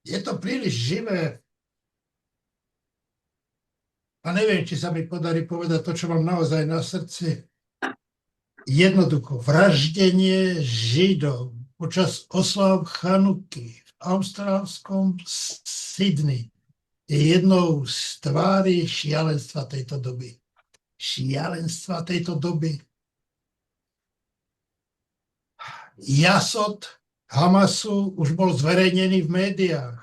Je to príliš živé a neviem, či sa mi podarí povedať to, čo mám naozaj na srdci. Jednoducho, vraždenie Židov počas oslav Chanuky v austrálskom Sydney je jednou z tvári šialenstva tejto doby. Šialenstva tejto doby. Jasot Hamasu už bol zverejnený v médiách.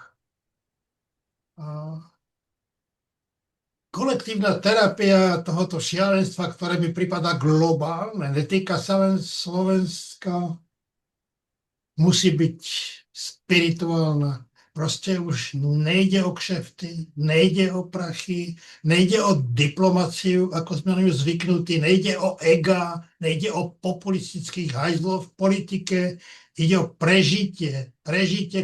A kolektívna terapia tohoto šialenstva, ktoré mi pripadá globálne, netýka sa len Slovenska, musí byť spirituálna. Proste už nejde o kšefty, nejde o prachy, nejde o diplomáciu, ako sme na ňu zvyknutí, nejde o ega, nejde o populistických hajzlov v politike, ide o prežitie,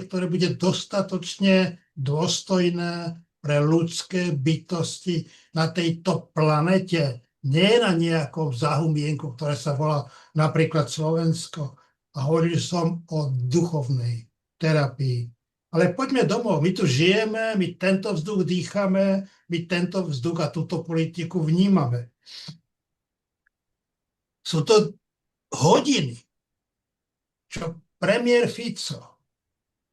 ktoré bude dostatočne dôstojné pre ľudské bytosti na tejto planete. Nie na nejakom zahumienku, ktoré sa volá napríklad Slovensko. A hovoril som o duchovnej terapii. Ale poďme domov, my tu žijeme, my tento vzduch dýchame, my tento vzduch a túto politiku vnímame. Sú to hodiny, čo premiér Fico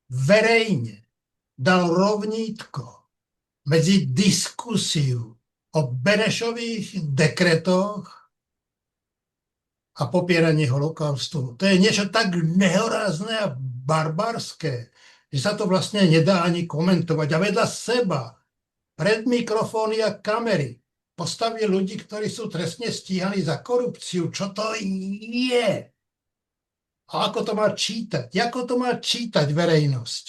verejne dal rovnítko medzi diskusiu o Benešových dekretoch a popieranie holokaustu. To je niečo tak nehorázne a barbarské, že sa to vlastne nedá ani komentovať. A vedľa seba, pred mikrofóny a kamery, postaví ľudí, ktorí sú trestne stíhaní za korupciu. Čo to je? A ako to má čítať? Ako to má čítať verejnosť?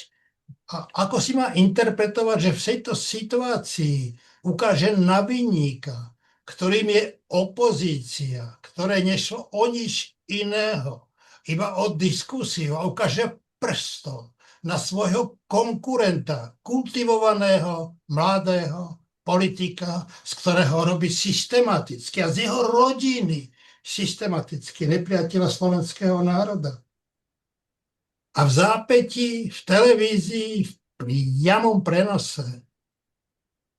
A ako si má interpretovať, že v tejto situácii ukáže na vinníka, ktorým je opozícia, ktoré nešlo o nič iného, iba o diskusiu a ukáže prstom na svojho konkurenta, kultivovaného, mladého politika, z ktorého robí systematicky a z jeho rodiny systematicky nepriateľa slovenského národa. A v zápätí, v televízii, v priamom prenose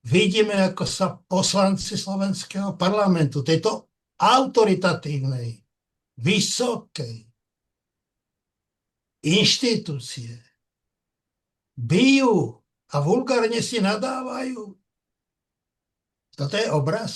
vidíme, ako sa poslanci slovenského parlamentu, tejto autoritatívnej, vysokej inštitúcie, bijú a vulgárne si nadávajú. Toto je obraz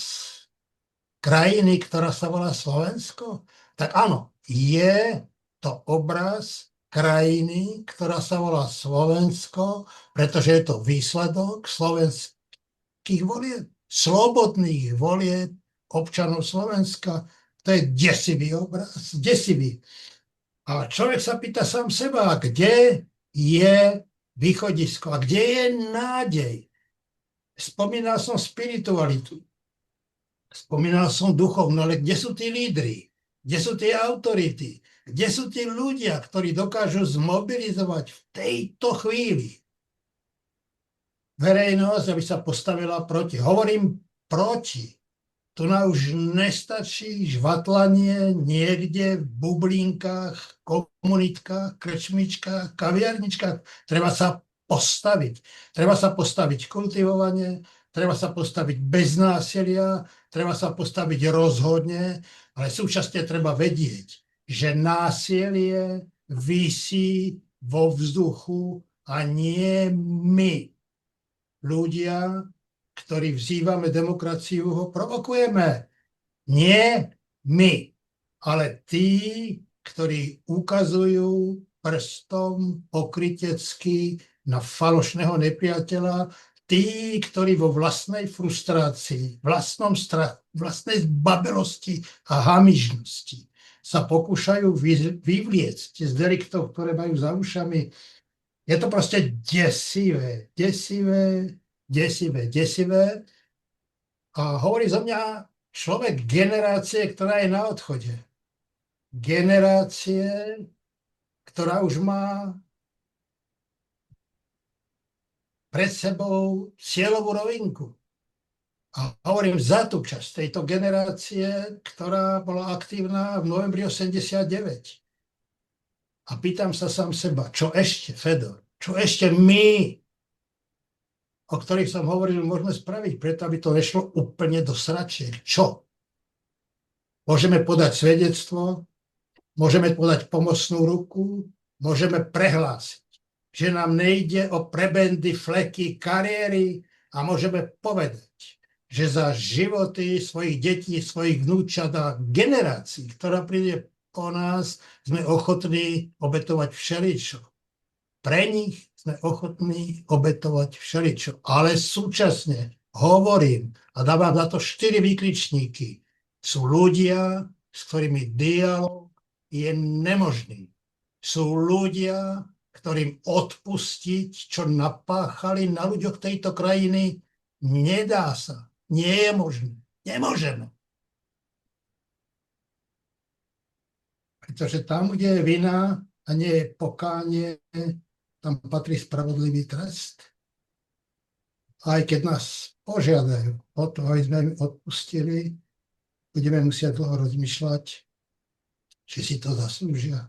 krajiny, ktorá sa volá Slovensko? Tak áno, je to obraz krajiny, ktorá sa volá Slovensko, pretože je to výsledok slovenských volieb, slobodných volieb občanov Slovenska. To je desivý obraz, desivý. A človek sa pýta sám seba, kde je východisko a kde je nádej. Spomínal som spiritualitu, spomínal som duchovno, ale kde sú tí lídri? Kde sú tie autority? Kde sú tí ľudia, ktorí dokážu zmobilizovať v tejto chvíli verejnosť, aby sa postavila proti? Hovorím proti. Tu na už nestačí žvatlanie niekde v bublinkách, komunitkách, krčmičkách, kaviarničkách. Treba sa postaviť. Treba sa postaviť kultivovane, treba sa postaviť bez násilia, treba sa postaviť rozhodne, ale súčasne treba vedieť, že násilie visí vo vzduchu a nie my, ľudia, ktorí vzývame demokraciu, ho provokujeme. Nie my, ale tí, ktorí ukazujú prstom pokrytecky na falošného nepriateľa, tí, ktorí vo vlastnej frustrácii, vlastnom strachu, vlastnej zbabelosti a hamižnosti sa pokúšajú vyvliecť z deliktov, ktoré majú za ušami. Je to proste desivé, desivé, desivé, desivé. A hovorí zo mňa človek generácie, ktorá je na odchode. Generácie, ktorá už má pred sebou cieľovú rovinku. A hovorím za tú časť tejto generácie, ktorá bola aktívna v novembri 89. A pýtam sa sám seba, čo ešte, Fedor? Čo ešte my o ktorých som hovoril, môžeme spraviť, preto aby to nešlo úplne do sračiek. Čo? Môžeme podať svedectvo, môžeme podať pomocnú ruku, môžeme prehlásiť, že nám nejde o prebendy, fleky, kariéry a môžeme povedať, že za životy svojich detí, svojich vnúčat a generácií, ktorá príde po nás, sme ochotní obetovať všeličo. Pre nich sme ochotní obetovať všeličo. Ale súčasne hovorím a dávam za to 4 výkričníky. Sú ľudia, s ktorými dialog je nemožný. Sú ľudia, ktorým odpustiť, čo napáchali na ľuďoch tejto krajiny, nedá sa. Nie je možné. Nemôžeme. Pretože tam, kde je vina a nie je pokánie, tam patrí spravodlivý trest. Aj keď nás požiadajú o to, aby sme im odpustili, budeme musieť dlho rozmýšľať, či si to zaslúžia.